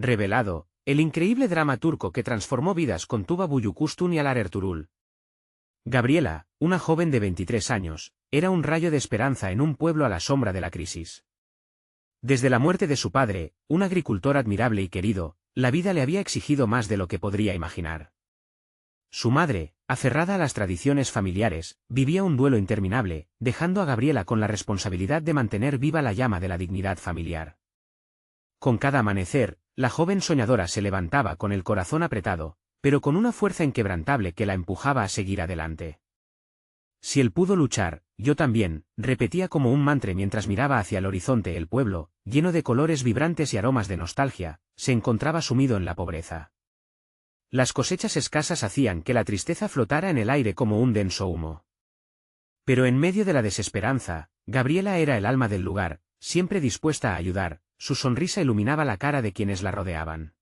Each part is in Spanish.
revelado, el increíble drama turco que transformó vidas con Tuba Büyüküstün y Alar Ertuğrul. Gabriela, una joven de 23 años, era un rayo de esperanza en un pueblo a la sombra de la crisis. Desde la muerte de su padre, un agricultor admirable y querido, la vida le había exigido más de lo que podría imaginar. Su madre, aferrada a las tradiciones familiares, vivía un duelo interminable, dejando a Gabriela con la responsabilidad de mantener viva la llama de la dignidad familiar. Con cada amanecer, la joven soñadora se levantaba con el corazón apretado, pero con una fuerza inquebrantable que la empujaba a seguir adelante. Si él pudo luchar, yo también, repetía como un mantra mientras miraba hacia el horizonte. El pueblo, lleno de colores vibrantes y aromas de nostalgia, se encontraba sumido en la pobreza. Las cosechas escasas hacían que la tristeza flotara en el aire como un denso humo. Pero en medio de la desesperanza, Gabriela era el alma del lugar, siempre dispuesta a ayudar, su sonrisa iluminaba la cara de quienes la rodeaban.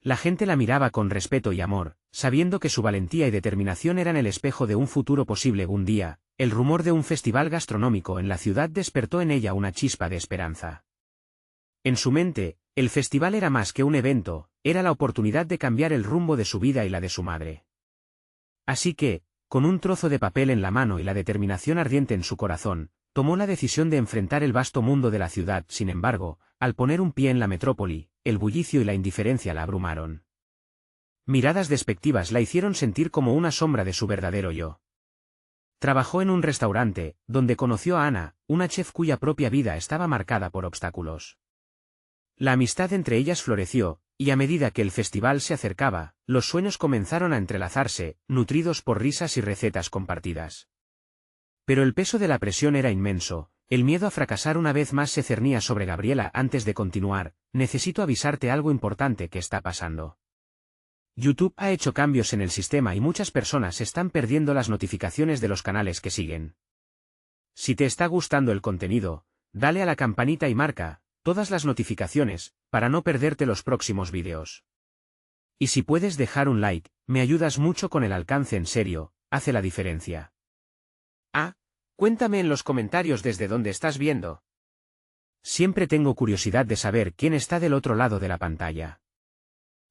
La gente la miraba con respeto y amor, sabiendo que su valentía y determinación eran el espejo de un futuro posible. Un día, el rumor de un festival gastronómico en la ciudad despertó en ella una chispa de esperanza. En su mente, el festival era más que un evento, era la oportunidad de cambiar el rumbo de su vida y la de su madre. Así que, con un trozo de papel en la mano y la determinación ardiente en su corazón, tomó la decisión de enfrentar el vasto mundo de la ciudad. Sin embargo, al poner un pie en la metrópoli, el bullicio y la indiferencia la abrumaron. Miradas despectivas la hicieron sentir como una sombra de su verdadero yo. Trabajó en un restaurante, donde conoció a Ana, una chef cuya propia vida estaba marcada por obstáculos. La amistad entre ellas floreció, y a medida que el festival se acercaba, los sueños comenzaron a entrelazarse, nutridos por risas y recetas compartidas. Pero el peso de la presión era inmenso, el miedo a fracasar una vez más se cernía sobre Gabriela. Antes de continuar, necesito avisarte algo importante que está pasando. YouTube ha hecho cambios en el sistema y muchas personas están perdiendo las notificaciones de los canales que siguen. Si te está gustando el contenido, dale a la campanita y marca todas las notificaciones, para no perderte los próximos vídeos. Y si puedes dejar un like, me ayudas mucho con el alcance. En serio, hace la diferencia. Cuéntame en los comentarios desde dónde estás viendo. Siempre tengo curiosidad de saber quién está del otro lado de la pantalla.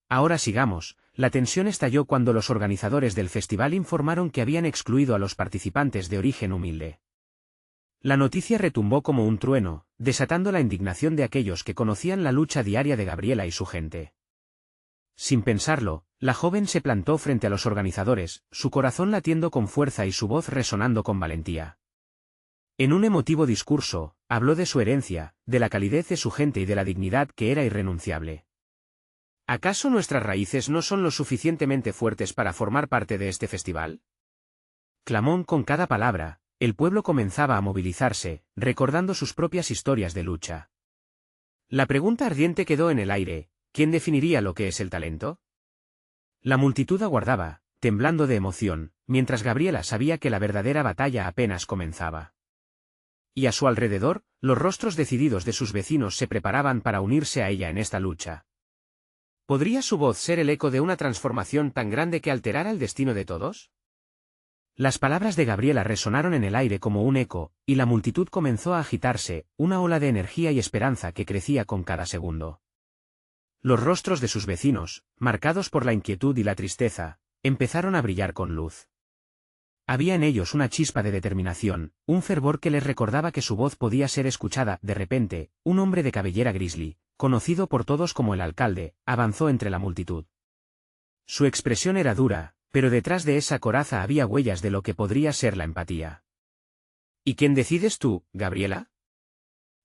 Ahora sigamos. La tensión estalló cuando los organizadores del festival informaron que habían excluido a los participantes de origen humilde. La noticia retumbó como un trueno, desatando la indignación de aquellos que conocían la lucha diaria de Gabriela y su gente. Sin pensarlo, la joven se plantó frente a los organizadores, su corazón latiendo con fuerza y su voz resonando con valentía. En un emotivo discurso, habló de su herencia, de la calidez de su gente y de la dignidad que era irrenunciable. ¿Acaso nuestras raíces no son lo suficientemente fuertes para formar parte de este festival? Clamó con cada palabra. El pueblo comenzaba a movilizarse, recordando sus propias historias de lucha. La pregunta ardiente quedó en el aire: ¿quién definiría lo que es el talento? La multitud aguardaba, temblando de emoción, mientras Gabriela sabía que la verdadera batalla apenas comenzaba. Y a su alrededor, los rostros decididos de sus vecinos se preparaban para unirse a ella en esta lucha. ¿Podría su voz ser el eco de una transformación tan grande que alterara el destino de todos? Las palabras de Gabriela resonaron en el aire como un eco, y la multitud comenzó a agitarse, una ola de energía y esperanza que crecía con cada segundo. Los rostros de sus vecinos, marcados por la inquietud y la tristeza, empezaron a brillar con luz. Había en ellos una chispa de determinación, un fervor que les recordaba que su voz podía ser escuchada. De repente, un hombre de cabellera grizzly, conocido por todos como el alcalde, avanzó entre la multitud. Su expresión era dura, pero detrás de esa coraza había huellas de lo que podría ser la empatía. ¿Y quién decides tú, Gabriela?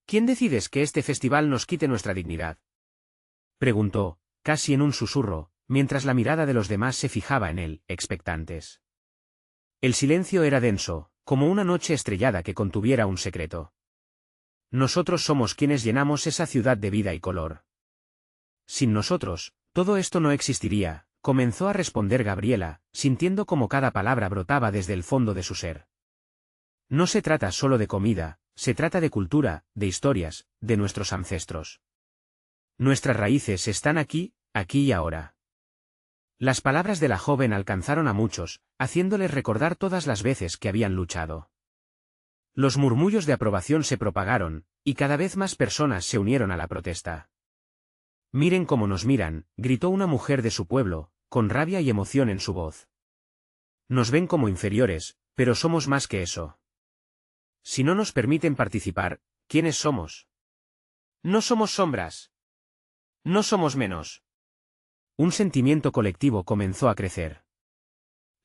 ¿Quién decides que este festival nos quite nuestra dignidad? Preguntó, casi en un susurro, mientras la mirada de los demás se fijaba en él, expectantes. El silencio era denso, como una noche estrellada que contuviera un secreto. Nosotros somos quienes llenamos esa ciudad de vida y color. Sin nosotros, todo esto no existiría, comenzó a responder Gabriela, sintiendo como cada palabra brotaba desde el fondo de su ser. No se trata solo de comida, se trata de cultura, de historias, de nuestros ancestros. Nuestras raíces están aquí, aquí y ahora. Las palabras de la joven alcanzaron a muchos, haciéndoles recordar todas las veces que habían luchado. Los murmullos de aprobación se propagaron, y cada vez más personas se unieron a la protesta. Miren cómo nos miran, gritó una mujer de su pueblo, con rabia y emoción en su voz. Nos ven como inferiores, pero somos más que eso. Si no nos permiten participar, ¿quiénes somos? No somos sombras. No somos menos. Un sentimiento colectivo comenzó a crecer.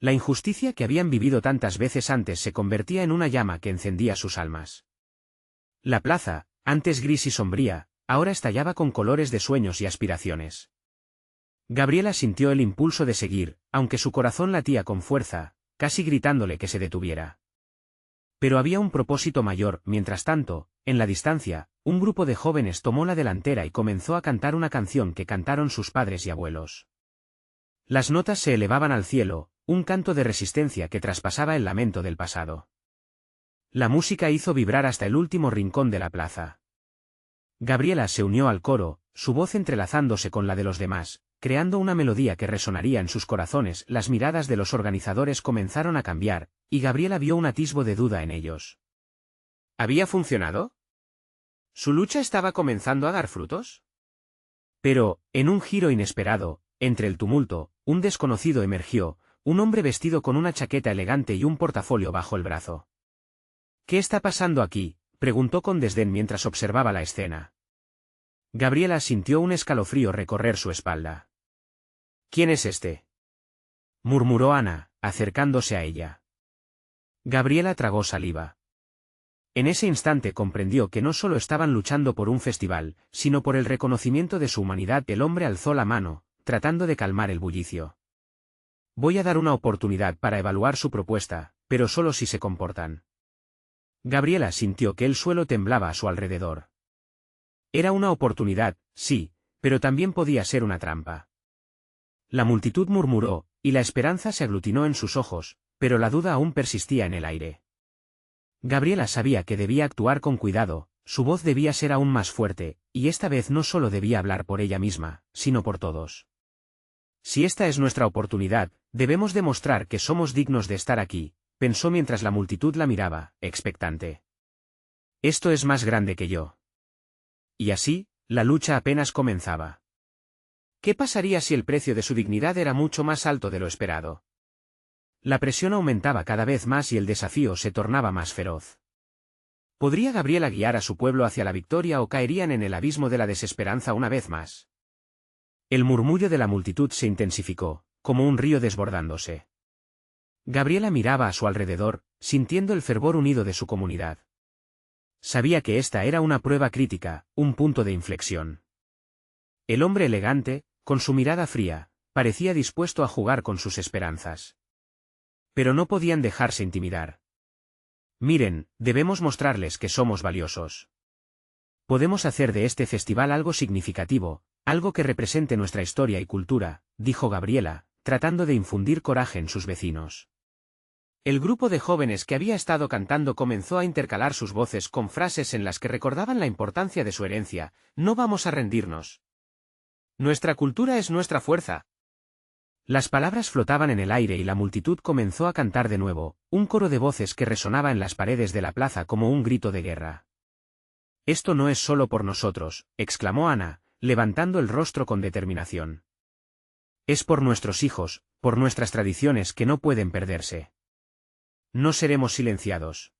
La injusticia que habían vivido tantas veces antes se convertía en una llama que encendía sus almas. La plaza, antes gris y sombría, ahora estallaba con colores de sueños y aspiraciones. Gabriela sintió el impulso de seguir, aunque su corazón latía con fuerza, casi gritándole que se detuviera. Pero había un propósito mayor. Mientras tanto, en la distancia, un grupo de jóvenes tomó la delantera y comenzó a cantar una canción que cantaron sus padres y abuelos. Las notas se elevaban al cielo, un canto de resistencia que traspasaba el lamento del pasado. La música hizo vibrar hasta el último rincón de la plaza. Gabriela se unió al coro, su voz entrelazándose con la de los demás, creando una melodía que resonaría en sus corazones. Las miradas de los organizadores comenzaron a cambiar, y Gabriela vio un atisbo de duda en ellos. ¿Había funcionado? ¿Su lucha estaba comenzando a dar frutos? Pero, en un giro inesperado, entre el tumulto, un desconocido emergió, un hombre vestido con una chaqueta elegante y un portafolio bajo el brazo. ¿Qué está pasando aquí?, preguntó con desdén mientras observaba la escena. Gabriela sintió un escalofrío recorrer su espalda. ¿Quién es este?, murmuró Ana, acercándose a ella. Gabriela tragó saliva. En ese instante comprendió que no solo estaban luchando por un festival, sino por el reconocimiento de su humanidad. El hombre alzó la mano, tratando de calmar el bullicio. Voy a dar una oportunidad para evaluar su propuesta, pero solo si se comportan. Gabriela sintió que el suelo temblaba a su alrededor. Era una oportunidad, sí, pero también podía ser una trampa. La multitud murmuró, y la esperanza se aglutinó en sus ojos, pero la duda aún persistía en el aire. Gabriela sabía que debía actuar con cuidado, su voz debía ser aún más fuerte, y esta vez no solo debía hablar por ella misma, sino por todos. Si esta es nuestra oportunidad, debemos demostrar que somos dignos de estar aquí, pensó mientras la multitud la miraba, expectante. Esto es más grande que yo. Y así, la lucha apenas comenzaba. ¿Qué pasaría si el precio de su dignidad era mucho más alto de lo esperado? La presión aumentaba cada vez más y el desafío se tornaba más feroz. ¿Podría Gabriela guiar a su pueblo hacia la victoria o caerían en el abismo de la desesperanza una vez más? El murmullo de la multitud se intensificó, como un río desbordándose. Gabriela miraba a su alrededor, sintiendo el fervor unido de su comunidad. Sabía que esta era una prueba crítica, un punto de inflexión. El hombre elegante, con su mirada fría, parecía dispuesto a jugar con sus esperanzas. Pero no podían dejarse intimidar. Miren, debemos mostrarles que somos valiosos. Podemos hacer de este festival algo significativo, algo que represente nuestra historia y cultura, dijo Gabriela, tratando de infundir coraje en sus vecinos. El grupo de jóvenes que había estado cantando comenzó a intercalar sus voces con frases en las que recordaban la importancia de su herencia. No vamos a rendirnos. Nuestra cultura es nuestra fuerza. Las palabras flotaban en el aire y la multitud comenzó a cantar de nuevo, un coro de voces que resonaba en las paredes de la plaza como un grito de guerra. Esto no es solo por nosotros, exclamó Ana, levantando el rostro con determinación. Es por nuestros hijos, por nuestras tradiciones que no pueden perderse. No seremos silenciados.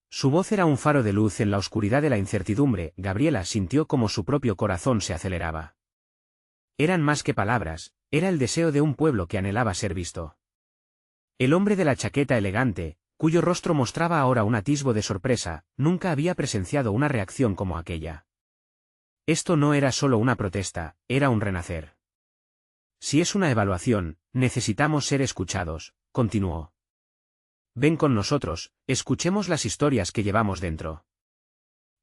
Su voz era un faro de luz en la oscuridad de la incertidumbre. Gabriela sintió como su propio corazón se aceleraba. Eran más que palabras, era el deseo de un pueblo que anhelaba ser visto. El hombre de la chaqueta elegante, cuyo rostro mostraba ahora un atisbo de sorpresa, nunca había presenciado una reacción como aquella. Esto no era solo una protesta, era un renacer. Si es una evaluación, necesitamos ser escuchados, continuó. Ven con nosotros, escuchemos las historias que llevamos dentro.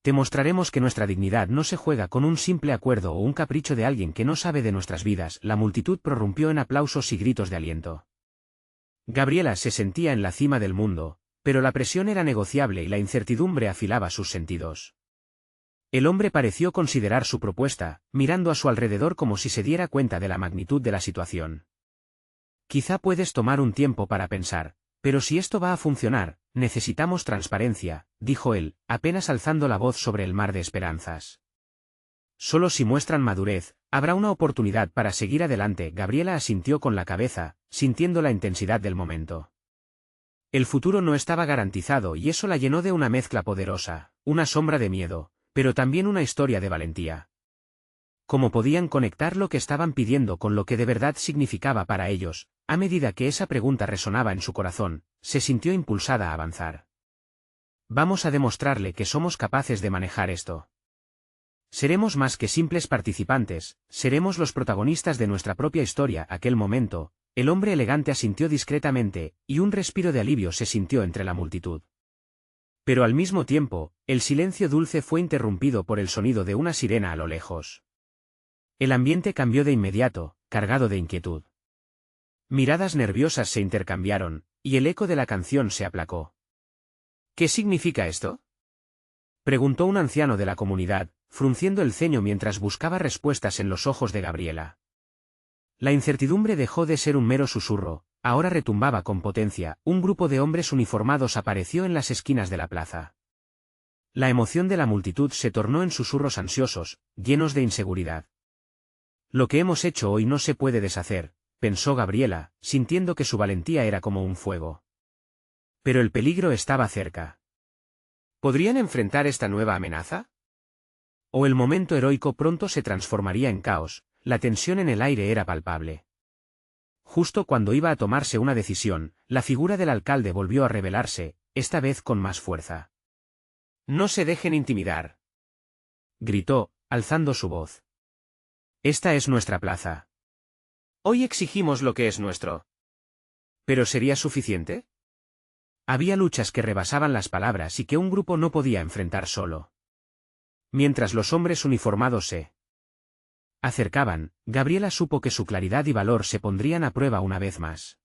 Te mostraremos que nuestra dignidad no se juega con un simple acuerdo o un capricho de alguien que no sabe de nuestras vidas. La multitud prorrumpió en aplausos y gritos de aliento. Gabriela se sentía en la cima del mundo, pero la presión era negociable y la incertidumbre afilaba sus sentidos. El hombre pareció considerar su propuesta, mirando a su alrededor como si se diera cuenta de la magnitud de la situación. Quizá puedes tomar un tiempo para pensar. Pero si esto va a funcionar, necesitamos transparencia, dijo él, apenas alzando la voz sobre el mar de esperanzas. Solo si muestran madurez, habrá una oportunidad para seguir adelante. Gabriela asintió con la cabeza, sintiendo la intensidad del momento. El futuro no estaba garantizado y eso la llenó de una mezcla poderosa, una sombra de miedo, pero también una historia de valentía. ¿Cómo podían conectar lo que estaban pidiendo con lo que de verdad significaba para ellos? A medida que esa pregunta resonaba en su corazón, se sintió impulsada a avanzar. Vamos a demostrarle que somos capaces de manejar esto. Seremos más que simples participantes, seremos los protagonistas de nuestra propia historia. Aquel momento, el hombre elegante asintió discretamente, y un respiro de alivio se sintió entre la multitud. Pero al mismo tiempo, el silencio dulce fue interrumpido por el sonido de una sirena a lo lejos. El ambiente cambió de inmediato, cargado de inquietud. Miradas nerviosas se intercambiaron, y el eco de la canción se aplacó. ¿Qué significa esto?, preguntó un anciano de la comunidad, frunciendo el ceño mientras buscaba respuestas en los ojos de Gabriela. La incertidumbre dejó de ser un mero susurro, ahora retumbaba con potencia. Un grupo de hombres uniformados apareció en las esquinas de la plaza. La emoción de la multitud se tornó en susurros ansiosos, llenos de inseguridad. Lo que hemos hecho hoy no se puede deshacer, pensó Gabriela, sintiendo que su valentía era como un fuego. Pero el peligro estaba cerca. ¿Podrían enfrentar esta nueva amenaza? ¿O el momento heroico pronto se transformaría en caos? La tensión en el aire era palpable. Justo cuando iba a tomarse una decisión, la figura del alcalde volvió a revelarse, esta vez con más fuerza. «No se dejen intimidar», gritó, alzando su voz. «Esta es nuestra plaza. Hoy exigimos lo que es nuestro». ¿Pero sería suficiente? Había luchas que rebasaban las palabras y que un grupo no podía enfrentar solo. Mientras los hombres uniformados se acercaban, Gabriela supo que su claridad y valor se pondrían a prueba una vez más.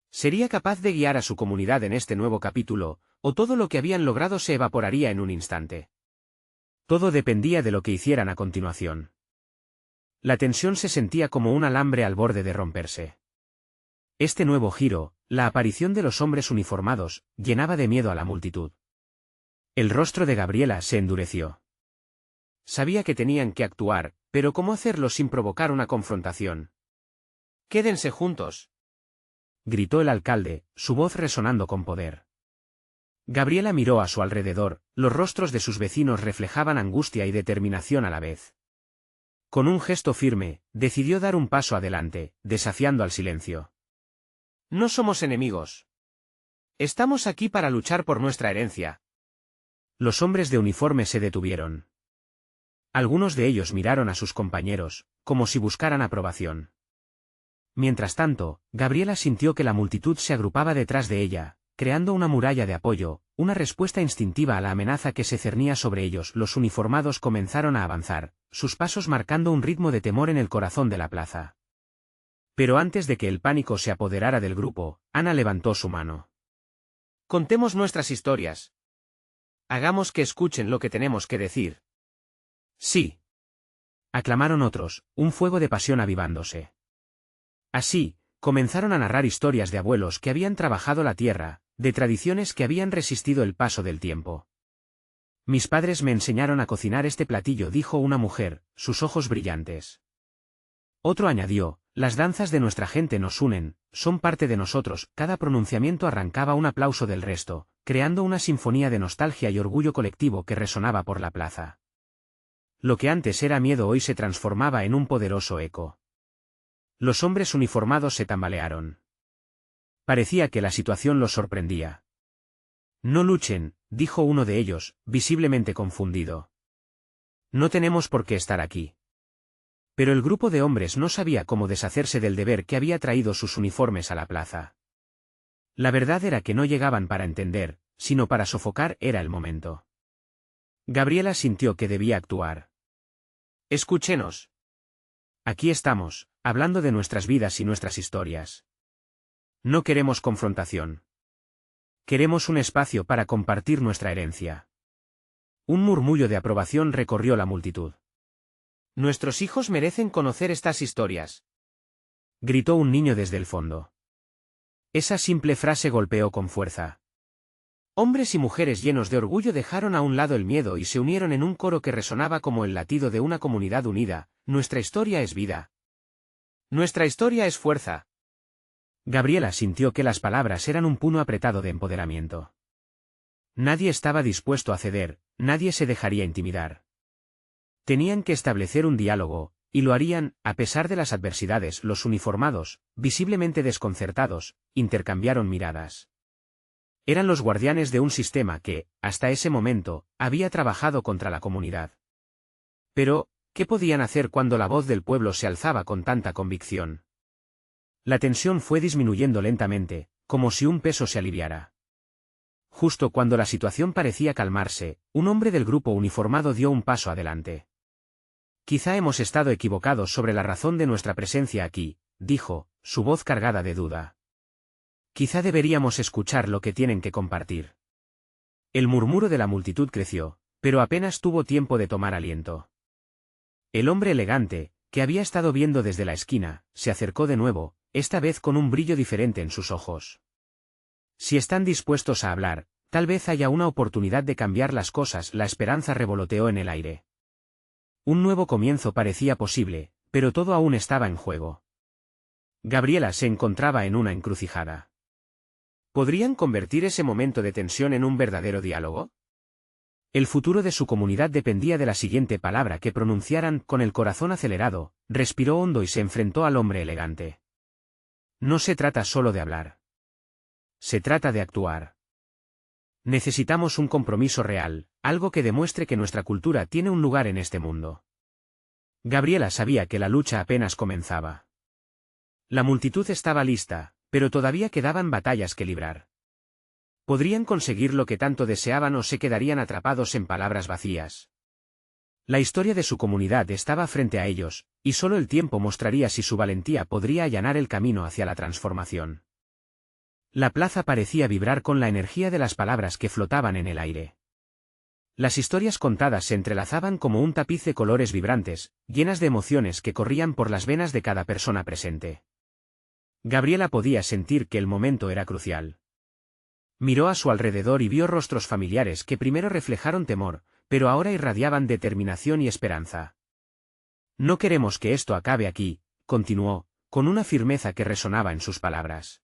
¿Sería capaz de guiar a su comunidad en este nuevo capítulo, o todo lo que habían logrado se evaporaría en un instante? Todo dependía de lo que hicieran a continuación. La tensión se sentía como un alambre al borde de romperse. Este nuevo giro, la aparición de los hombres uniformados, llenaba de miedo a la multitud. El rostro de Gabriela se endureció. Sabía que tenían que actuar, pero ¿cómo hacerlo sin provocar una confrontación? «Quédense juntos», gritó el alcalde, su voz resonando con poder. Gabriela miró a su alrededor, los rostros de sus vecinos reflejaban angustia y determinación a la vez. Con un gesto firme, decidió dar un paso adelante, desafiando al silencio. «No somos enemigos. Estamos aquí para luchar por nuestra herencia». Los hombres de uniforme se detuvieron. Algunos de ellos miraron a sus compañeros, como si buscaran aprobación. Mientras tanto, Gabriela sintió que la multitud se agrupaba detrás de ella, creando una muralla de apoyo, una respuesta instintiva a la amenaza que se cernía sobre ellos. Los uniformados comenzaron a avanzar, sus pasos marcando un ritmo de temor en el corazón de la plaza. Pero antes de que el pánico se apoderara del grupo, Ana levantó su mano. «Contemos nuestras historias. Hagamos que escuchen lo que tenemos que decir». «Sí», aclamaron otros, un fuego de pasión avivándose. Así, comenzaron a narrar historias de abuelos que habían trabajado la tierra, de tradiciones que habían resistido el paso del tiempo. «Mis padres me enseñaron a cocinar este platillo», dijo una mujer, sus ojos brillantes. Otro añadió: «Las danzas de nuestra gente nos unen, son parte de nosotros». Cada pronunciamiento arrancaba un aplauso del resto, creando una sinfonía de nostalgia y orgullo colectivo que resonaba por la plaza. Lo que antes era miedo hoy se transformaba en un poderoso eco. Los hombres uniformados se tambalearon. Parecía que la situación los sorprendía. «No luchen», dijo uno de ellos, visiblemente confundido. «No tenemos por qué estar aquí». Pero el grupo de hombres no sabía cómo deshacerse del deber que había traído sus uniformes a la plaza. La verdad era que no llegaban para entender, sino para sofocar. Era el momento. Gabriela sintió que debía actuar. «Escúchenos. Aquí estamos, hablando de nuestras vidas y nuestras historias. No queremos confrontación. Queremos un espacio para compartir nuestra herencia». Un murmullo de aprobación recorrió la multitud. «Nuestros hijos merecen conocer estas historias», gritó un niño desde el fondo. Esa simple frase golpeó con fuerza. Hombres y mujeres llenos de orgullo dejaron a un lado el miedo y se unieron en un coro que resonaba como el latido de una comunidad unida. Nuestra historia es vida. Nuestra historia es fuerza. Gabriela sintió que las palabras eran un puño apretado de empoderamiento. Nadie estaba dispuesto a ceder, nadie se dejaría intimidar. Tenían que establecer un diálogo, y lo harían, a pesar de las adversidades. Los uniformados, visiblemente desconcertados, intercambiaron miradas. Eran los guardianes de un sistema que, hasta ese momento, había trabajado contra la comunidad. Pero, ¿qué podían hacer cuando la voz del pueblo se alzaba con tanta convicción? La tensión fue disminuyendo lentamente, como si un peso se aliviara. Justo cuando la situación parecía calmarse, un hombre del grupo uniformado dio un paso adelante. Quizá hemos estado equivocados sobre la razón de nuestra presencia aquí, dijo, su voz cargada de duda. Quizá deberíamos escuchar lo que tienen que compartir. El murmuro de la multitud creció, pero apenas tuvo tiempo de tomar aliento. El hombre elegante, que había estado viendo desde la esquina, se acercó de nuevo, esta vez con un brillo diferente en sus ojos. Si están dispuestos a hablar, tal vez haya una oportunidad de cambiar las cosas. La esperanza revoloteó en el aire. Un nuevo comienzo parecía posible, pero todo aún estaba en juego. Gabriela se encontraba en una encrucijada. ¿Podrían convertir ese momento de tensión en un verdadero diálogo? El futuro de su comunidad dependía de la siguiente palabra que pronunciaran. Con el corazón acelerado, respiró hondo y se enfrentó al hombre elegante. No se trata solo de hablar. Se trata de actuar. Necesitamos un compromiso real, algo que demuestre que nuestra cultura tiene un lugar en este mundo. Gabriela sabía que la lucha apenas comenzaba. La multitud estaba lista, pero todavía quedaban batallas que librar. ¿Podrían conseguir lo que tanto deseaban o se quedarían atrapados en palabras vacías? La historia de su comunidad estaba frente a ellos, y solo el tiempo mostraría si su valentía podría allanar el camino hacia la transformación. La plaza parecía vibrar con la energía de las palabras que flotaban en el aire. Las historias contadas se entrelazaban como un tapiz de colores vibrantes, llenas de emociones que corrían por las venas de cada persona presente. Gabriela podía sentir que el momento era crucial. Miró a su alrededor y vio rostros familiares que primero reflejaron temor, pero ahora irradiaban determinación y esperanza. No queremos que esto acabe aquí, continuó, con una firmeza que resonaba en sus palabras.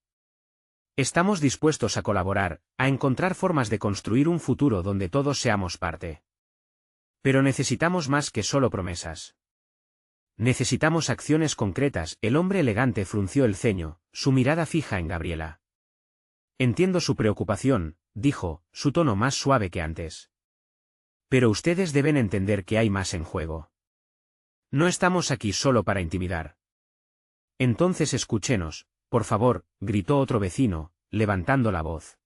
Estamos dispuestos a colaborar, a encontrar formas de construir un futuro donde todos seamos parte. Pero necesitamos más que solo promesas. Necesitamos acciones concretas. El hombre elegante frunció el ceño, su mirada fija en Gabriela. Entiendo su preocupación, dijo, su tono más suave que antes. Pero ustedes deben entender que hay más en juego. No estamos aquí solo para intimidar. Entonces escúchenos, por favor, gritó otro vecino, levantando la voz.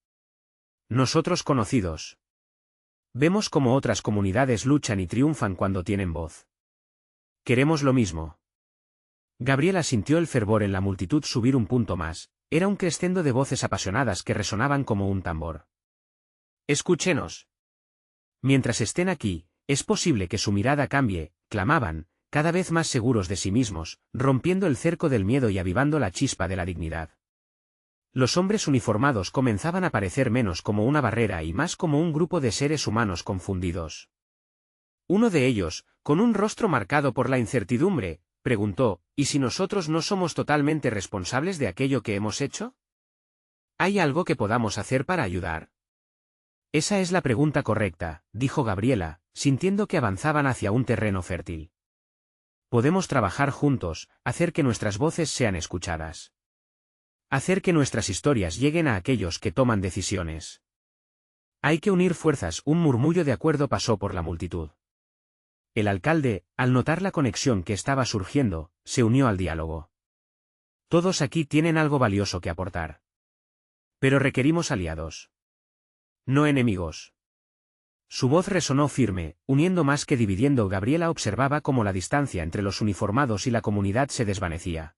Nosotros conocidos. Vemos cómo otras comunidades luchan y triunfan cuando tienen voz. Queremos lo mismo. Gabriela sintió el fervor en la multitud subir un punto más, era un crescendo de voces apasionadas que resonaban como un tambor. Escúchenos. Mientras estén aquí, es posible que su mirada cambie, clamaban, cada vez más seguros de sí mismos, rompiendo el cerco del miedo y avivando la chispa de la dignidad. Los hombres uniformados comenzaban a parecer menos como una barrera y más como un grupo de seres humanos confundidos. Uno de ellos, con un rostro marcado por la incertidumbre, preguntó, ¿y si nosotros no somos totalmente responsables de aquello que hemos hecho? ¿Hay algo que podamos hacer para ayudar? Esa es la pregunta correcta, dijo Gabriela, sintiendo que avanzaban hacia un terreno fértil. Podemos trabajar juntos, hacer que nuestras voces sean escuchadas. Hacer que nuestras historias lleguen a aquellos que toman decisiones. Hay que unir fuerzas. Un murmullo de acuerdo pasó por la multitud. El alcalde, al notar la conexión que estaba surgiendo, se unió al diálogo. Todos aquí tienen algo valioso que aportar. Pero requerimos aliados. No enemigos. Su voz resonó firme, uniendo más que dividiendo. Gabriela observaba cómo la distancia entre los uniformados y la comunidad se desvanecía.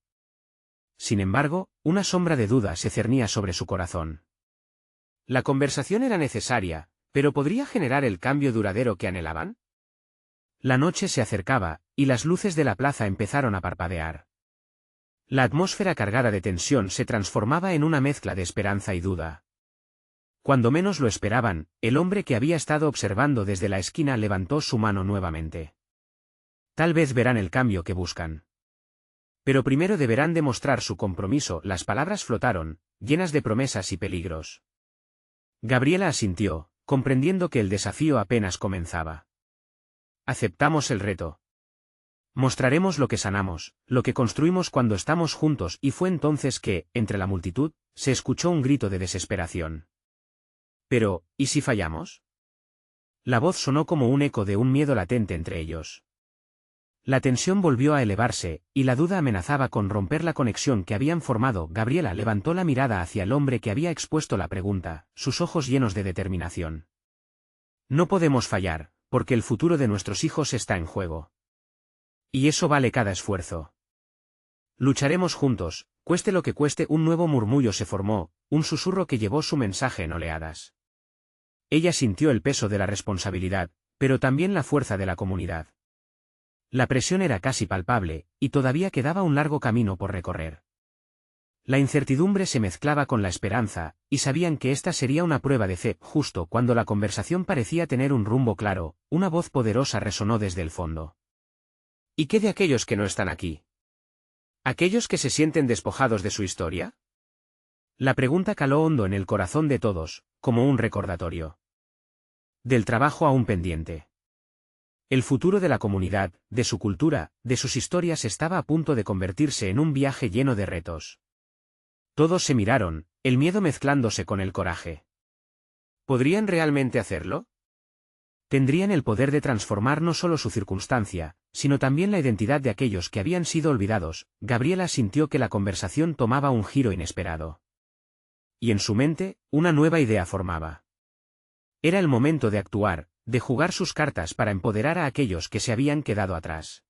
Sin embargo, una sombra de duda se cernía sobre su corazón. La conversación era necesaria, pero ¿podría generar el cambio duradero que anhelaban? La noche se acercaba, y las luces de la plaza empezaron a parpadear. La atmósfera cargada de tensión se transformaba en una mezcla de esperanza y duda. Cuando menos lo esperaban, el hombre que había estado observando desde la esquina levantó su mano nuevamente. Tal vez verán el cambio que buscan. Pero primero deberán demostrar su compromiso. Las palabras flotaron, llenas de promesas y peligros. Gabriela asintió, comprendiendo que el desafío apenas comenzaba. Aceptamos el reto. Mostraremos lo que sanamos, lo que construimos cuando estamos juntos, y fue entonces que, entre la multitud, se escuchó un grito de desesperación. Pero, ¿y si fallamos? La voz sonó como un eco de un miedo latente entre ellos. La tensión volvió a elevarse, y la duda amenazaba con romper la conexión que habían formado. Gabriela levantó la mirada hacia el hombre que había expuesto la pregunta, sus ojos llenos de determinación. No podemos fallar, porque el futuro de nuestros hijos está en juego. Y eso vale cada esfuerzo. Lucharemos juntos, cueste lo que cueste. Un nuevo murmullo se formó, un susurro que llevó su mensaje en oleadas. Ella sintió el peso de la responsabilidad, pero también la fuerza de la comunidad. La presión era casi palpable, y todavía quedaba un largo camino por recorrer. La incertidumbre se mezclaba con la esperanza, y sabían que esta sería una prueba de fe. Justo cuando la conversación parecía tener un rumbo claro, una voz poderosa resonó desde el fondo. ¿Y qué de aquellos que no están aquí? ¿Aquellos que se sienten despojados de su historia? La pregunta caló hondo en el corazón de todos, como un recordatorio. Del trabajo aún pendiente. El futuro de la comunidad, de su cultura, de sus historias estaba a punto de convertirse en un viaje lleno de retos. Todos se miraron, el miedo mezclándose con el coraje. ¿Podrían realmente hacerlo? Tendrían el poder de transformar no solo su circunstancia, sino también la identidad de aquellos que habían sido olvidados. Gabriela sintió que la conversación tomaba un giro inesperado. Y en su mente, una nueva idea formaba. Era el momento de actuar, de jugar sus cartas para empoderar a aquellos que se habían quedado atrás.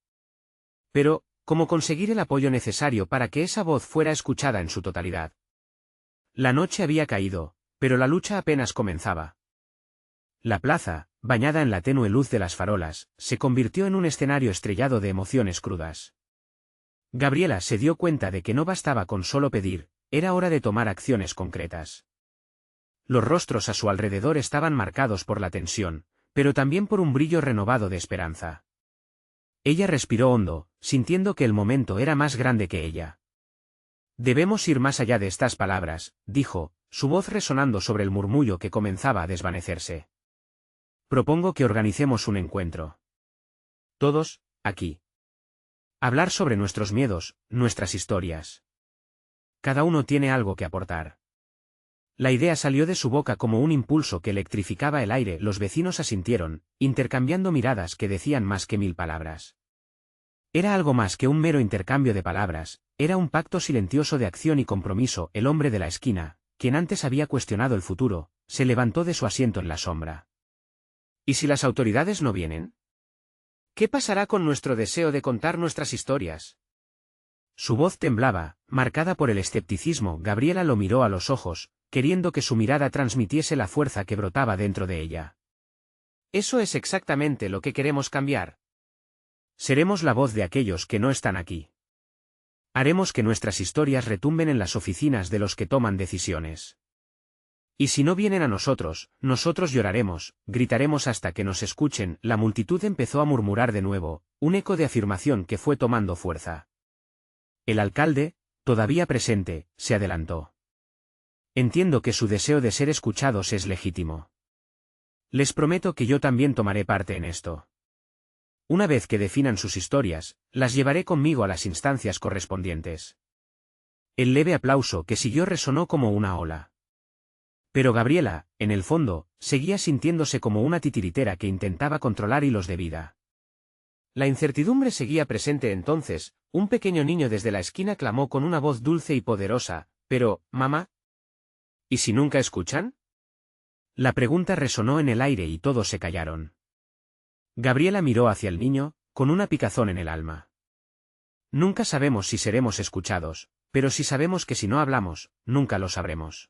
Pero, ¿cómo conseguir el apoyo necesario para que esa voz fuera escuchada en su totalidad? La noche había caído, pero la lucha apenas comenzaba. La plaza, bañada en la tenue luz de las farolas, se convirtió en un escenario estrellado de emociones crudas. Gabriela se dio cuenta de que no bastaba con solo pedir, era hora de tomar acciones concretas. Los rostros a su alrededor estaban marcados por la tensión, pero también por un brillo renovado de esperanza. Ella respiró hondo, sintiendo que el momento era más grande que ella. Debemos ir más allá de estas palabras, dijo, su voz resonando sobre el murmullo que comenzaba a desvanecerse. Propongo que organicemos un encuentro. Todos, aquí. Hablar sobre nuestros miedos, nuestras historias. Cada uno tiene algo que aportar. La idea salió de su boca como un impulso que electrificaba el aire. Los vecinos asintieron, intercambiando miradas que decían más que 1000 palabras. Era algo más que un mero intercambio de palabras, era un pacto silencioso de acción y compromiso. El hombre de la esquina, quien antes había cuestionado el futuro, se levantó de su asiento en la sombra. ¿Y si las autoridades no vienen? ¿Qué pasará con nuestro deseo de contar nuestras historias? Su voz temblaba, marcada por el escepticismo. Gabriela lo miró a los ojos, queriendo que su mirada transmitiese la fuerza que brotaba dentro de ella. Eso es exactamente lo que queremos cambiar. Seremos la voz de aquellos que no están aquí. Haremos que nuestras historias retumben en las oficinas de los que toman decisiones. Y si no vienen a nosotros, nosotros lloraremos, gritaremos hasta que nos escuchen. La multitud empezó a murmurar de nuevo, un eco de afirmación que fue tomando fuerza. El alcalde, todavía presente, se adelantó. Entiendo que su deseo de ser escuchados es legítimo. Les prometo que yo también tomaré parte en esto. Una vez que definan sus historias, las llevaré conmigo a las instancias correspondientes. El leve aplauso que siguió resonó como una ola. Pero Gabriela, en el fondo, seguía sintiéndose como una titiritera que intentaba controlar hilos de vida. La incertidumbre seguía presente. Entonces, un pequeño niño desde la esquina clamó con una voz dulce y poderosa, «Pero, mamá, ¿y si nunca escuchan?» La pregunta resonó en el aire y todos se callaron. Gabriela miró hacia el niño, con una picazón en el alma. Nunca sabemos si seremos escuchados, pero sí sabemos que si no hablamos, nunca lo sabremos.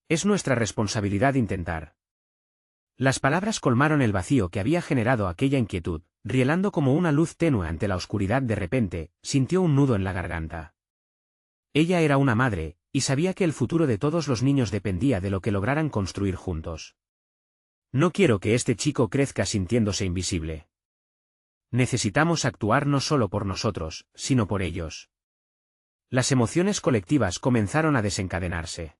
Es nuestra responsabilidad intentar. Las palabras colmaron el vacío que había generado aquella inquietud, rielando como una luz tenue ante la oscuridad. De repente, sintió un nudo en la garganta. Ella era una madre, y sabía que el futuro de todos los niños dependía de lo que lograran construir juntos. No quiero que este chico crezca sintiéndose invisible. Necesitamos actuar no solo por nosotros, sino por ellos. Las emociones colectivas comenzaron a desencadenarse.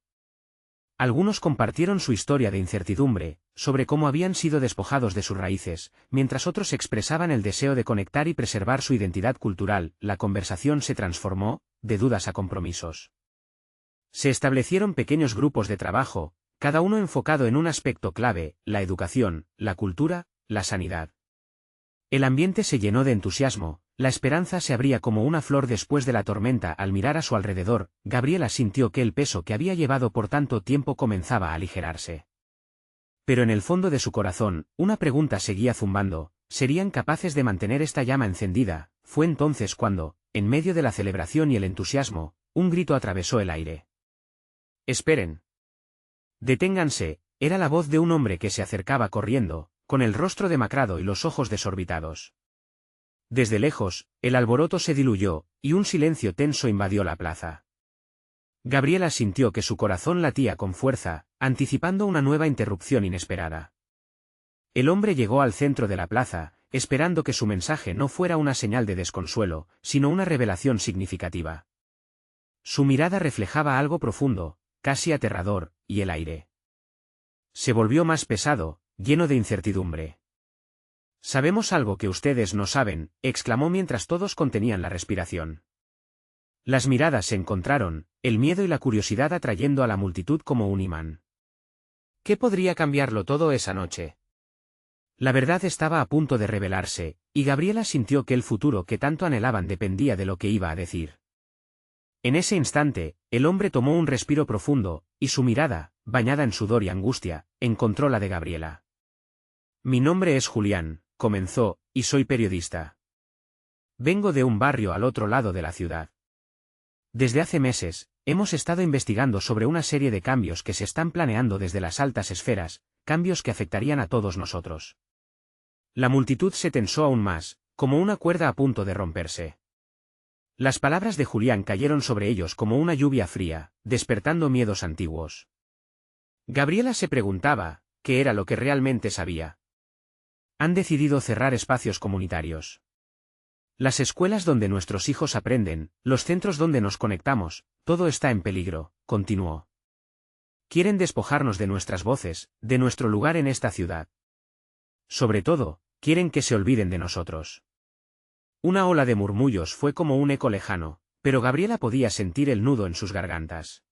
Algunos compartieron su historia de incertidumbre, sobre cómo habían sido despojados de sus raíces, mientras otros expresaban el deseo de conectar y preservar su identidad cultural. La conversación se transformó, de dudas a compromisos. Se establecieron pequeños grupos de trabajo, cada uno enfocado en un aspecto clave: la educación, la cultura, la sanidad. El ambiente se llenó de entusiasmo, la esperanza se abría como una flor después de la tormenta. Al mirar a su alrededor, Gabriela sintió que el peso que había llevado por tanto tiempo comenzaba a aligerarse. Pero en el fondo de su corazón, una pregunta seguía zumbando: ¿serían capaces de mantener esta llama encendida? Fue entonces cuando, en medio de la celebración y el entusiasmo, un grito atravesó el aire. ¡Esperen! ¡Deténganse! Era la voz de un hombre que se acercaba corriendo, con el rostro demacrado y los ojos desorbitados. Desde lejos, el alboroto se diluyó, y un silencio tenso invadió la plaza. Gabriela sintió que su corazón latía con fuerza, anticipando una nueva interrupción inesperada. El hombre llegó al centro de la plaza, esperando que su mensaje no fuera una señal de desconsuelo, sino una revelación significativa. Su mirada reflejaba algo profundo, casi aterrador, y el aire se volvió más pesado, lleno de incertidumbre. «Sabemos algo que ustedes no saben», exclamó mientras todos contenían la respiración. Las miradas se encontraron, el miedo y la curiosidad atrayendo a la multitud como un imán. ¿Qué podría cambiarlo todo esa noche? La verdad estaba a punto de revelarse, y Gabriela sintió que el futuro que tanto anhelaban dependía de lo que iba a decir. En ese instante, el hombre tomó un respiro profundo, y su mirada, bañada en sudor y angustia, encontró la de Gabriela. «Mi nombre es Julián», comenzó, «y soy periodista. Vengo de un barrio al otro lado de la ciudad. Desde hace meses, hemos estado investigando sobre una serie de cambios que se están planeando desde las altas esferas, cambios que afectarían a todos nosotros». La multitud se tensó aún más, como una cuerda a punto de romperse. Las palabras de Julián cayeron sobre ellos como una lluvia fría, despertando miedos antiguos. Gabriela se preguntaba, ¿qué era lo que realmente sabía? Han decidido cerrar espacios comunitarios. Las escuelas donde nuestros hijos aprenden, los centros donde nos conectamos, todo está en peligro, continuó. Quieren despojarnos de nuestras voces, de nuestro lugar en esta ciudad. Sobre todo, quieren que se olviden de nosotros. Una ola de murmullos fue como un eco lejano, pero Gabriela podía sentir el nudo en sus gargantas.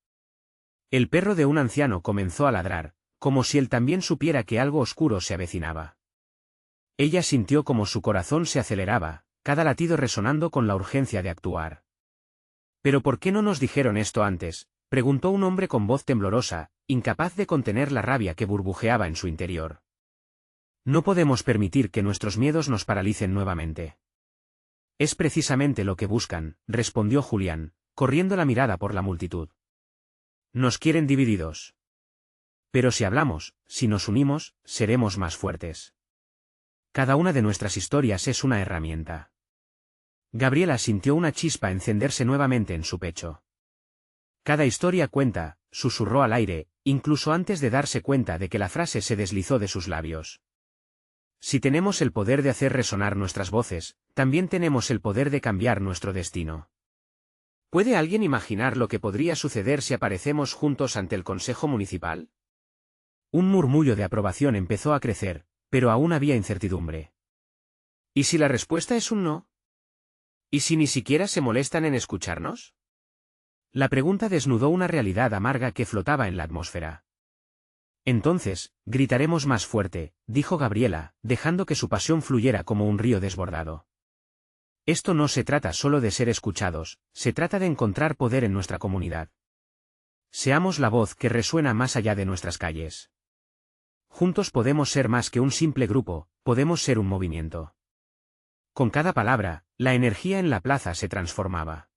El perro de un anciano comenzó a ladrar, como si él también supiera que algo oscuro se avecinaba. Ella sintió como su corazón se aceleraba, cada latido resonando con la urgencia de actuar. «¿Pero por qué no nos dijeron esto antes?», preguntó un hombre con voz temblorosa, incapaz de contener la rabia que burbujeaba en su interior. «No podemos permitir que nuestros miedos nos paralicen nuevamente». «Es precisamente lo que buscan», respondió Julián, corriendo la mirada por la multitud. «Nos quieren divididos. Pero si hablamos, si nos unimos, seremos más fuertes. Cada una de nuestras historias es una herramienta». Gabriela sintió una chispa encenderse nuevamente en su pecho. «Cada historia cuenta», susurró al aire, incluso antes de darse cuenta de que la frase se deslizó de sus labios. «Si tenemos el poder de hacer resonar nuestras voces, también tenemos el poder de cambiar nuestro destino». ¿Puede alguien imaginar lo que podría suceder si aparecemos juntos ante el Consejo Municipal? Un murmullo de aprobación empezó a crecer, pero aún había incertidumbre. ¿Y si la respuesta es un no? ¿Y si ni siquiera se molestan en escucharnos? La pregunta desnudó una realidad amarga que flotaba en la atmósfera. «Entonces, gritaremos más fuerte», dijo Gabriela, dejando que su pasión fluyera como un río desbordado. «Esto no se trata solo de ser escuchados, se trata de encontrar poder en nuestra comunidad. Seamos la voz que resuena más allá de nuestras calles. Juntos podemos ser más que un simple grupo, podemos ser un movimiento». Con cada palabra, la energía en la plaza se transformaba.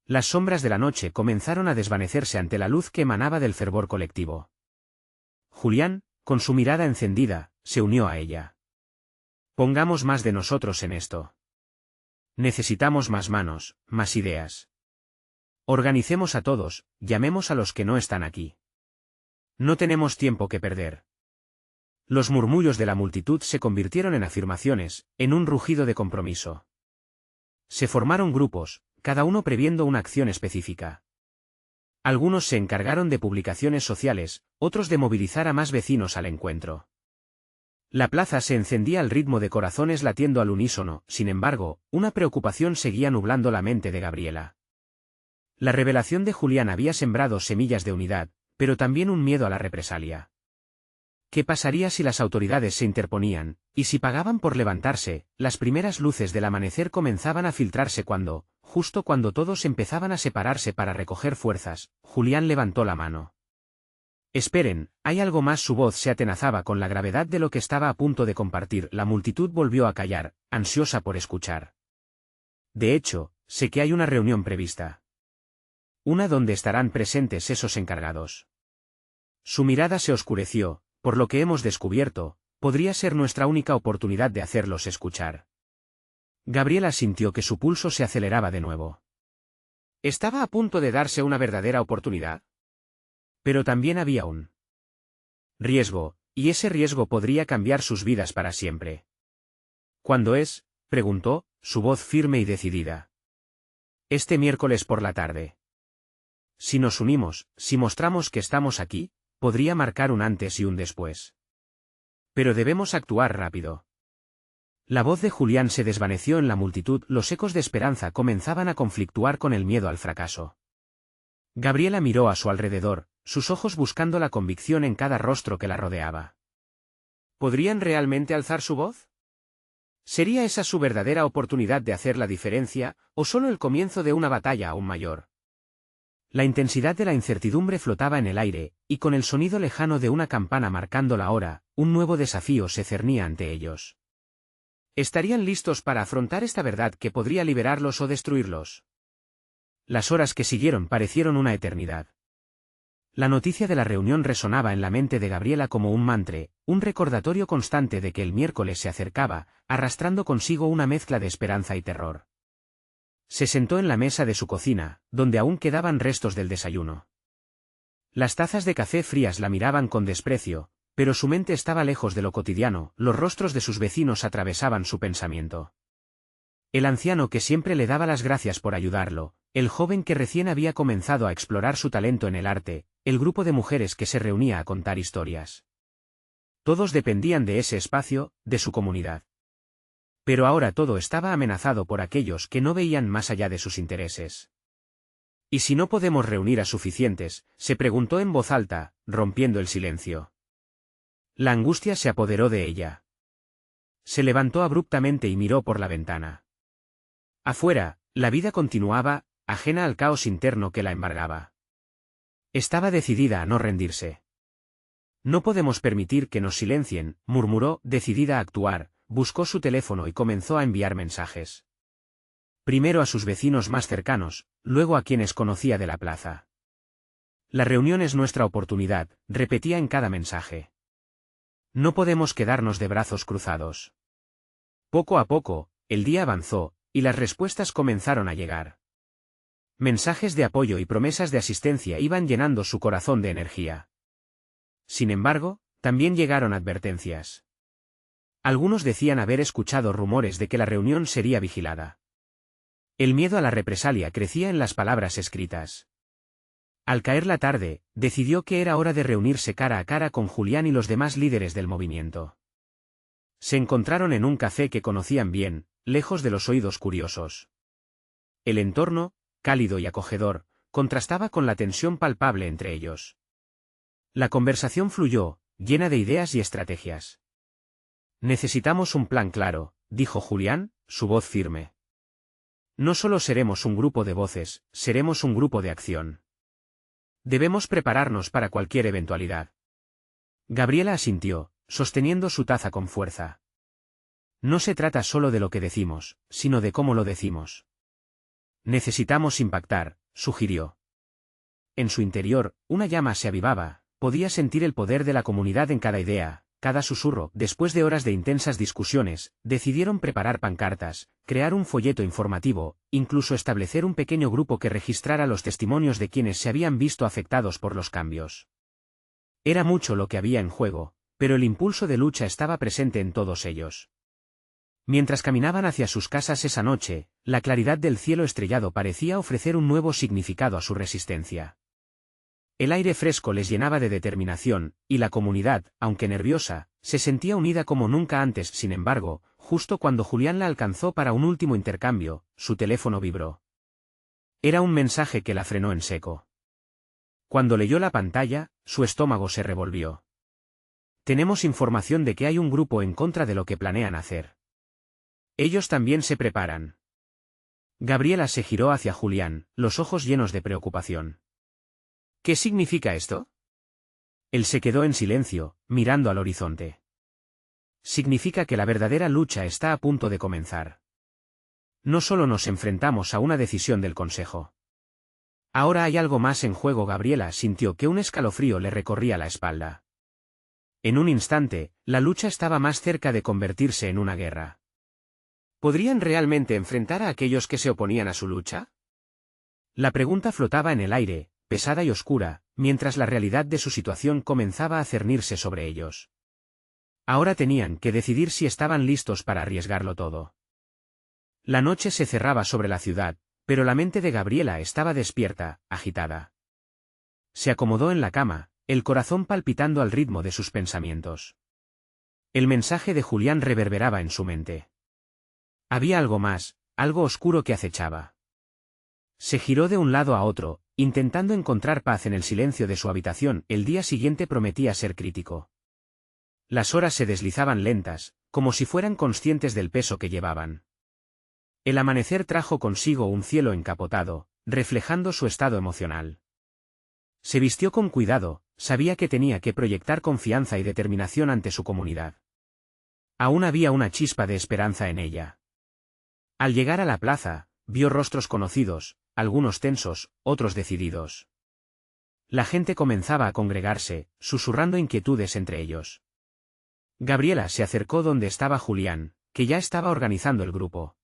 Las sombras de la noche comenzaron a desvanecerse ante la luz que emanaba del fervor colectivo. Julián, con su mirada encendida, se unió a ella. «Pongamos más de nosotros en esto. Necesitamos más manos, más ideas. Organicemos a todos, llamemos a los que no están aquí. No tenemos tiempo que perder. Los murmullos de la multitud se convirtieron en afirmaciones, en un rugido de compromiso. Se formaron grupos, cada uno previendo una acción específica. Algunos se encargaron de publicaciones sociales, otros de movilizar a más vecinos al encuentro. La plaza se encendía al ritmo de corazones latiendo al unísono, sin embargo, una preocupación seguía nublando la mente de Gabriela. La revelación de Julián había sembrado semillas de unidad, pero también un miedo a la represalia. ¿Qué pasaría si las autoridades se interponían, y si pagaban por levantarse? Las primeras luces del amanecer comenzaban a filtrarse cuando, justo cuando todos empezaban a separarse para recoger fuerzas, Julián levantó la mano. Esperen, hay algo más. Su voz se atenazaba con la gravedad de lo que estaba a punto de compartir. La multitud volvió a callar, ansiosa por escuchar. De hecho, sé que hay una reunión prevista. Una donde estarán presentes esos encargados. Su mirada se oscureció. Por lo que hemos descubierto, podría ser nuestra única oportunidad de hacerlos escuchar. Gabriela sintió que su pulso se aceleraba de nuevo. ¿Estaba a punto de darse una verdadera oportunidad? Pero también había un riesgo, y ese riesgo podría cambiar sus vidas para siempre. ¿Cuándo es?, preguntó, su voz firme y decidida. Este miércoles por la tarde. Si nos unimos, si mostramos que estamos aquí, podría marcar un antes y un después. Pero debemos actuar rápido. La voz de Julián se desvaneció en la multitud. Los ecos de esperanza comenzaban a conflictuar con el miedo al fracaso. Gabriela miró a su alrededor, sus ojos buscando la convicción en cada rostro que la rodeaba. ¿Podrían realmente alzar su voz? ¿Sería esa su verdadera oportunidad de hacer la diferencia, o solo el comienzo de una batalla aún mayor? La intensidad de la incertidumbre flotaba en el aire, y con el sonido lejano de una campana marcando la hora, un nuevo desafío se cernía ante ellos. ¿Estarían listos para afrontar esta verdad que podría liberarlos o destruirlos? Las horas que siguieron parecieron una eternidad. La noticia de la reunión resonaba en la mente de Gabriela como un mantra, un recordatorio constante de que el miércoles se acercaba, arrastrando consigo una mezcla de esperanza y terror. Se sentó en la mesa de su cocina, donde aún quedaban restos del desayuno. Las tazas de café frías la miraban con desprecio, pero su mente estaba lejos de lo cotidiano. Los rostros de sus vecinos atravesaban su pensamiento. El anciano que siempre le daba las gracias por ayudarlo, el joven que recién había comenzado a explorar su talento en el arte, el grupo de mujeres que se reunía a contar historias. Todos dependían de ese espacio, de su comunidad. Pero ahora todo estaba amenazado por aquellos que no veían más allá de sus intereses. ¿Y si no podemos reunir a suficientes?, se preguntó en voz alta, rompiendo el silencio. La angustia se apoderó de ella. Se levantó abruptamente y miró por la ventana. Afuera, la vida continuaba, ajena al caos interno que la embargaba. Estaba decidida a no rendirse. No podemos permitir que nos silencien, murmuró, decidida a actuar. Buscó su teléfono y comenzó a enviar mensajes. Primero a sus vecinos más cercanos, luego a quienes conocía de la plaza. La reunión es nuestra oportunidad, repetía en cada mensaje. No podemos quedarnos de brazos cruzados. Poco a poco, el día avanzó, y las respuestas comenzaron a llegar. Mensajes de apoyo y promesas de asistencia iban llenando su corazón de energía. Sin embargo, también llegaron advertencias. Algunos decían haber escuchado rumores de que la reunión sería vigilada. El miedo a la represalia crecía en las palabras escritas. Al caer la tarde, decidió que era hora de reunirse cara a cara con Julián y los demás líderes del movimiento. Se encontraron en un café que conocían bien, lejos de los oídos curiosos. El entorno, cálido y acogedor, contrastaba con la tensión palpable entre ellos. La conversación fluyó, llena de ideas y estrategias. Necesitamos un plan claro, dijo Julián, su voz firme. No solo seremos un grupo de voces, seremos un grupo de acción. Debemos prepararnos para cualquier eventualidad. Gabriela asintió, sosteniendo su taza con fuerza. No se trata solo de lo que decimos, sino de cómo lo decimos. Necesitamos impactar, sugirió. En su interior, una llama se avivaba, podía sentir el poder de la comunidad en cada idea, cada susurro. Después de horas de intensas discusiones, decidieron preparar pancartas, crear un folleto informativo, incluso establecer un pequeño grupo que registrara los testimonios de quienes se habían visto afectados por los cambios. Era mucho lo que había en juego, pero el impulso de lucha estaba presente en todos ellos. Mientras caminaban hacia sus casas esa noche, la claridad del cielo estrellado parecía ofrecer un nuevo significado a su resistencia. El aire fresco les llenaba de determinación, y la comunidad, aunque nerviosa, se sentía unida como nunca antes. Sin embargo, justo cuando Julián la alcanzó para un último intercambio, su teléfono vibró. Era un mensaje que la frenó en seco. Cuando leyó la pantalla, su estómago se revolvió. Tenemos información de que hay un grupo en contra de lo que planean hacer. Ellos también se preparan. Gabriela se giró hacia Julián, los ojos llenos de preocupación. ¿Qué significa esto? Él se quedó en silencio, mirando al horizonte. Significa que la verdadera lucha está a punto de comenzar. No solo nos enfrentamos a una decisión del Consejo. Ahora hay algo más en juego. Gabriela sintió que un escalofrío le recorría la espalda. En un instante, la lucha estaba más cerca de convertirse en una guerra. ¿Podrían realmente enfrentar a aquellos que se oponían a su lucha? La pregunta flotaba en el aire, pesada y oscura, mientras la realidad de su situación comenzaba a cernirse sobre ellos. Ahora tenían que decidir si estaban listos para arriesgarlo todo. La noche se cerraba sobre la ciudad, pero la mente de Gabriela estaba despierta, agitada. Se acomodó en la cama, el corazón palpitando al ritmo de sus pensamientos. El mensaje de Julián reverberaba en su mente. Había algo más, algo oscuro que acechaba. Se giró de un lado a otro, intentando encontrar paz en el silencio de su habitación. El día siguiente prometía ser crítico. Las horas se deslizaban lentas, como si fueran conscientes del peso que llevaban. El amanecer trajo consigo un cielo encapotado, reflejando su estado emocional. Se vistió con cuidado, sabía que tenía que proyectar confianza y determinación ante su comunidad. Aún había una chispa de esperanza en ella. Al llegar a la plaza, vio rostros conocidos, algunos tensos, otros decididos. La gente comenzaba a congregarse, susurrando inquietudes entre ellos. Gabriela se acercó donde estaba Julián, que ya estaba organizando el grupo.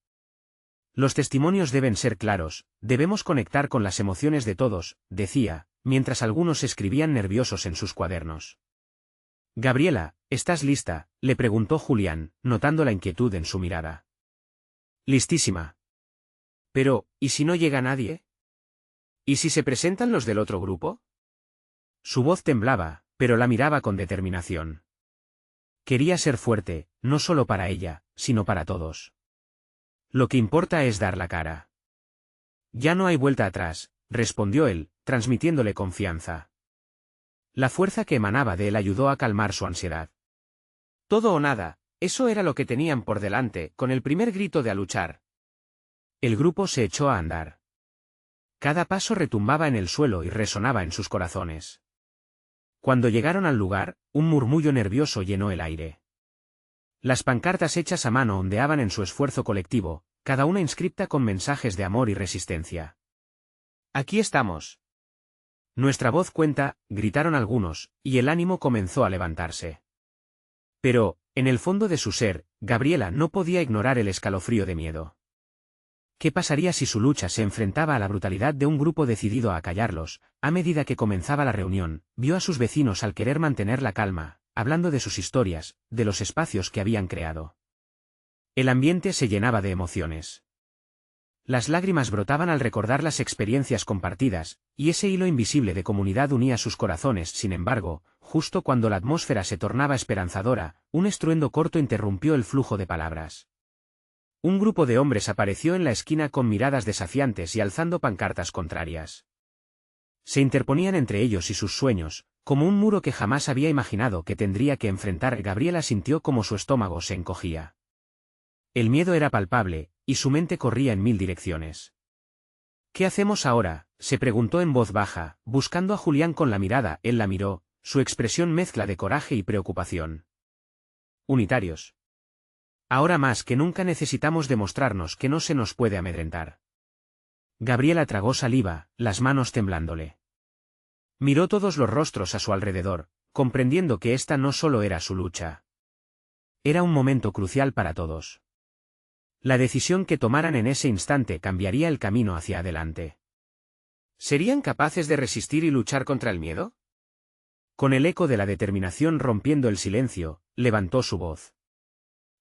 Los testimonios deben ser claros, debemos conectar con las emociones de todos, decía, mientras algunos escribían nerviosos en sus cuadernos. Gabriela, ¿estás lista?, le preguntó Julián, notando la inquietud en su mirada. Listísima. Pero, ¿y si no llega nadie? ¿Y si se presentan los del otro grupo? Su voz temblaba, pero la miraba con determinación. Quería ser fuerte, no solo para ella, sino para todos. Lo que importa es dar la cara. Ya no hay vuelta atrás, respondió él, transmitiéndole confianza. La fuerza que emanaba de él ayudó a calmar su ansiedad. Todo o nada, eso era lo que tenían por delante, con el primer grito de a luchar. El grupo se echó a andar. Cada paso retumbaba en el suelo y resonaba en sus corazones. Cuando llegaron al lugar, un murmullo nervioso llenó el aire. Las pancartas hechas a mano ondeaban en su esfuerzo colectivo, cada una inscripta con mensajes de amor y resistencia. «Aquí estamos». «Nuestra voz cuenta», gritaron algunos, y el ánimo comenzó a levantarse. Pero, en el fondo de su ser, Gabriela no podía ignorar el escalofrío de miedo. ¿Qué pasaría si su lucha se enfrentaba a la brutalidad de un grupo decidido a acallarlos? A medida que comenzaba la reunión, vio a sus vecinos al querer mantener la calma, hablando de sus historias, de los espacios que habían creado. El ambiente se llenaba de emociones. Las lágrimas brotaban al recordar las experiencias compartidas, y ese hilo invisible de comunidad unía sus corazones. Sin embargo, justo cuando la atmósfera se tornaba esperanzadora, un estruendo corto interrumpió el flujo de palabras. Un grupo de hombres apareció en la esquina con miradas desafiantes y alzando pancartas contrarias. Se interponían entre ellos y sus sueños, como un muro que jamás había imaginado que tendría que enfrentar. Gabriela sintió como su estómago se encogía. El miedo era palpable, y su mente corría en mil direcciones. ¿Qué hacemos ahora?, se preguntó en voz baja, buscando a Julián con la mirada. Él la miró, su expresión mezcla de coraje y preocupación. Unitarios. Ahora más que nunca necesitamos demostrarnos que no se nos puede amedrentar. Gabriela tragó saliva, las manos temblándole. Miró todos los rostros a su alrededor, comprendiendo que esta no solo era su lucha. Era un momento crucial para todos. La decisión que tomaran en ese instante cambiaría el camino hacia adelante. ¿Serían capaces de resistir y luchar contra el miedo? Con el eco de la determinación rompiendo el silencio, levantó su voz.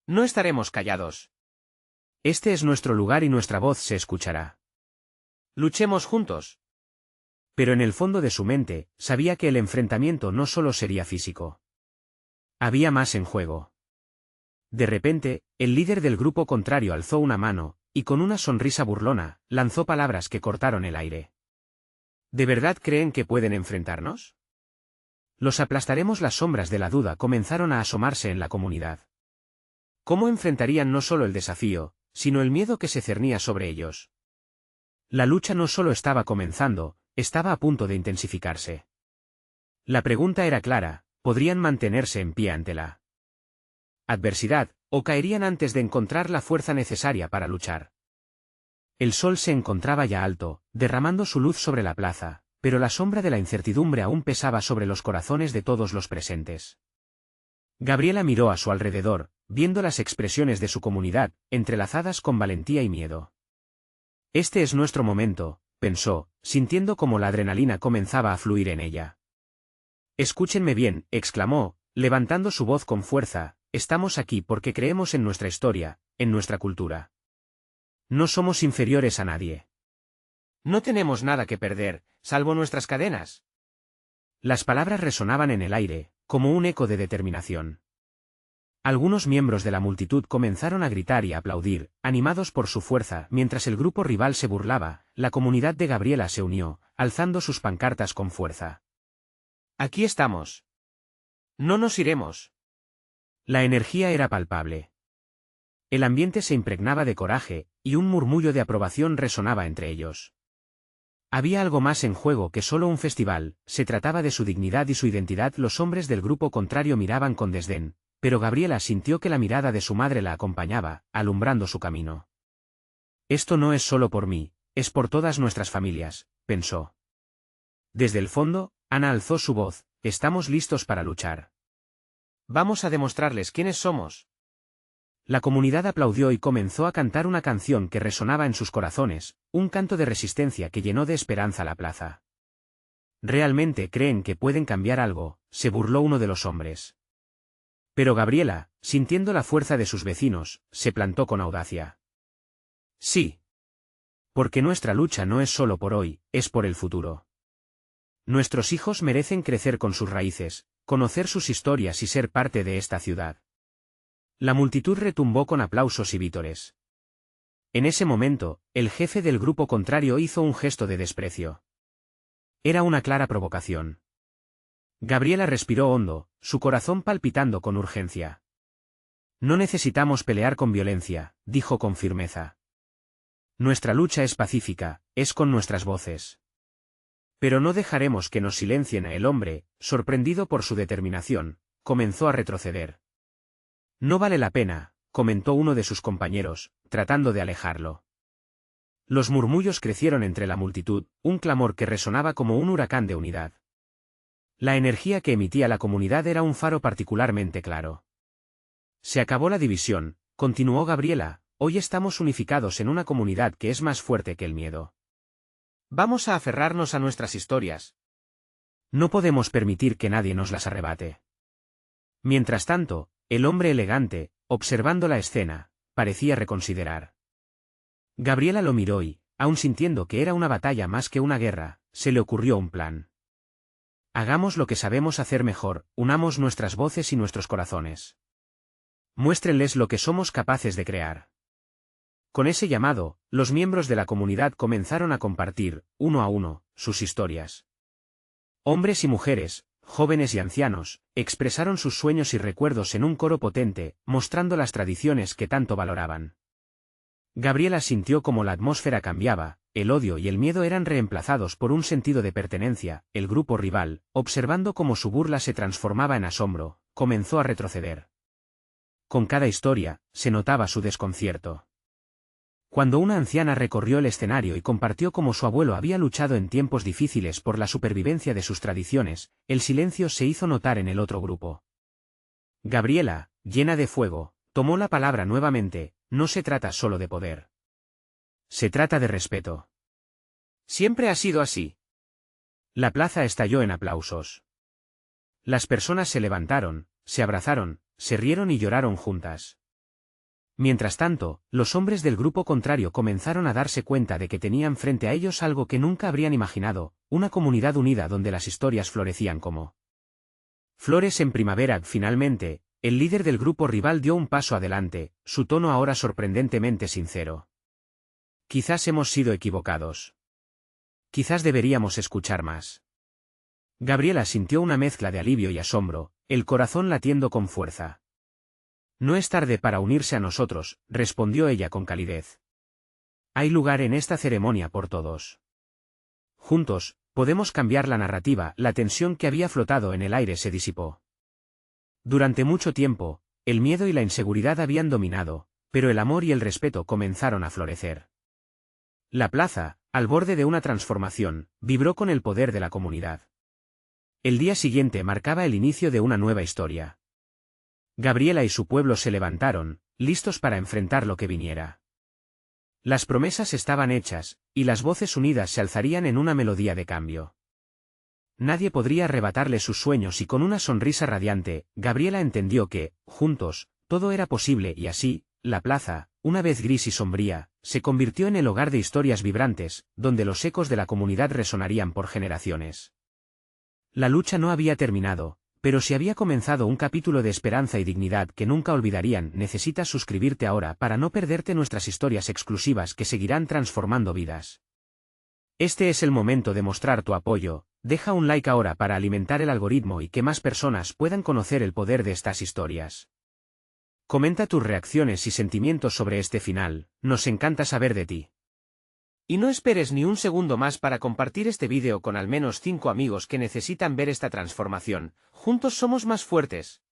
No estaremos callados. Este es nuestro lugar y nuestra voz se escuchará. Luchemos juntos. Pero en el fondo de su mente, sabía que el enfrentamiento no solo sería físico. Había más en juego. De repente, el líder del grupo contrario alzó una mano, y con una sonrisa burlona, lanzó palabras que cortaron el aire. ¿De verdad creen que pueden enfrentarnos? Los aplastaremos. Las sombras de la duda comenzaron a asomarse en la comunidad. ¿Cómo enfrentarían no solo el desafío, sino el miedo que se cernía sobre ellos? La lucha no solo estaba comenzando, estaba a punto de intensificarse. La pregunta era clara: ¿podrían mantenerse en pie ante la adversidad, o caerían antes de encontrar la fuerza necesaria para luchar? El sol se encontraba ya alto, derramando su luz sobre la plaza, pero la sombra de la incertidumbre aún pesaba sobre los corazones de todos los presentes. Gabriela miró a su alrededor, viendo las expresiones de su comunidad, entrelazadas con valentía y miedo. Este es nuestro momento, pensó, sintiendo como la adrenalina comenzaba a fluir en ella. Escúchenme bien, exclamó, levantando su voz con fuerza, estamos aquí porque creemos en nuestra historia, en nuestra cultura. No somos inferiores a nadie. No tenemos nada que perder, salvo nuestras cadenas. Las palabras resonaban en el aire, como un eco de determinación. Algunos miembros de la multitud comenzaron a gritar y a aplaudir, animados por su fuerza. Mientras el grupo rival se burlaba, la comunidad de Gabriela se unió, alzando sus pancartas con fuerza. Aquí estamos. No nos iremos. La energía era palpable. El ambiente se impregnaba de coraje, y un murmullo de aprobación resonaba entre ellos. Había algo más en juego que solo un festival, se trataba de su dignidad y su identidad. Los hombres del grupo contrario miraban con desdén, pero Gabriela sintió que la mirada de su madre la acompañaba, alumbrando su camino. Esto no es solo por mí, es por todas nuestras familias, pensó. Desde el fondo, Ana alzó su voz: estamos listos para luchar. Vamos a demostrarles quiénes somos. La comunidad aplaudió y comenzó a cantar una canción que resonaba en sus corazones, un canto de resistencia que llenó de esperanza la plaza. ¿Realmente creen que pueden cambiar algo?, se burló uno de los hombres. Pero Gabriela, sintiendo la fuerza de sus vecinos, se plantó con audacia. Sí. Porque nuestra lucha no es solo por hoy, es por el futuro. Nuestros hijos merecen crecer con sus raíces, conocer sus historias y ser parte de esta ciudad. La multitud retumbó con aplausos y vítores. En ese momento, el jefe del grupo contrario hizo un gesto de desprecio. Era una clara provocación. Gabriela respiró hondo, su corazón palpitando con urgencia. No necesitamos pelear con violencia, dijo con firmeza. Nuestra lucha es pacífica, es con nuestras voces. Pero no dejaremos que nos silencien. El hombre, sorprendido por su determinación, comenzó a retroceder. No vale la pena, comentó uno de sus compañeros, tratando de alejarlo. Los murmullos crecieron entre la multitud, un clamor que resonaba como un huracán de unidad. La energía que emitía la comunidad era un faro particularmente claro. Se acabó la división, continuó Gabriela, hoy estamos unificados en una comunidad que es más fuerte que el miedo. Vamos a aferrarnos a nuestras historias. No podemos permitir que nadie nos las arrebate. Mientras tanto, el hombre elegante, observando la escena, parecía reconsiderar. Gabriela lo miró y, aun sintiendo que era una batalla más que una guerra, se le ocurrió un plan. Hagamos lo que sabemos hacer mejor, unamos nuestras voces y nuestros corazones. Muéstrenles lo que somos capaces de crear. Con ese llamado, los miembros de la comunidad comenzaron a compartir, uno a uno, sus historias. Hombres y mujeres, jóvenes y ancianos, expresaron sus sueños y recuerdos en un coro potente, mostrando las tradiciones que tanto valoraban. Gabriela sintió como la atmósfera cambiaba, el odio y el miedo eran reemplazados por un sentido de pertenencia. El grupo rival, observando cómo su burla se transformaba en asombro, comenzó a retroceder. Con cada historia, se notaba su desconcierto. Cuando una anciana recorrió el escenario y compartió cómo su abuelo había luchado en tiempos difíciles por la supervivencia de sus tradiciones, el silencio se hizo notar en el otro grupo. Gabriela, llena de fuego, tomó la palabra nuevamente: no se trata solo de poder. Se trata de respeto. Siempre ha sido así. La plaza estalló en aplausos. Las personas se levantaron, se abrazaron, se rieron y lloraron juntas. Mientras tanto, los hombres del grupo contrario comenzaron a darse cuenta de que tenían frente a ellos algo que nunca habrían imaginado: una comunidad unida donde las historias florecían como flores en primavera. Finalmente, el líder del grupo rival dio un paso adelante, su tono ahora sorprendentemente sincero. Quizás hemos sido equivocados. Quizás deberíamos escuchar más. Gabriela sintió una mezcla de alivio y asombro, el corazón latiendo con fuerza. No es tarde para unirse a nosotros, respondió ella con calidez. Hay lugar en esta ceremonia por todos. Juntos, podemos cambiar la narrativa. La tensión que había flotado en el aire se disipó. Durante mucho tiempo, el miedo y la inseguridad habían dominado, pero el amor y el respeto comenzaron a florecer. La plaza, al borde de una transformación, vibró con el poder de la comunidad. El día siguiente marcaba el inicio de una nueva historia. Gabriela y su pueblo se levantaron, listos para enfrentar lo que viniera. Las promesas estaban hechas, y las voces unidas se alzarían en una melodía de cambio. Nadie podría arrebatarle sus sueños y con una sonrisa radiante, Gabriela entendió que, juntos, todo era posible y así, la plaza, una vez gris y sombría, se convirtió en el hogar de historias vibrantes, donde los ecos de la comunidad resonarían por generaciones. La lucha no había terminado, pero si había comenzado un capítulo de esperanza y dignidad que nunca olvidarían. Necesitas suscribirte ahora para no perderte nuestras historias exclusivas que seguirán transformando vidas. Este es el momento de mostrar tu apoyo. Deja un like ahora para alimentar el algoritmo y que más personas puedan conocer el poder de estas historias. Comenta tus reacciones y sentimientos sobre este final, nos encanta saber de ti. Y no esperes ni un segundo más para compartir este vídeo con al menos 5 amigos que necesitan ver esta transformación. Juntos somos más fuertes.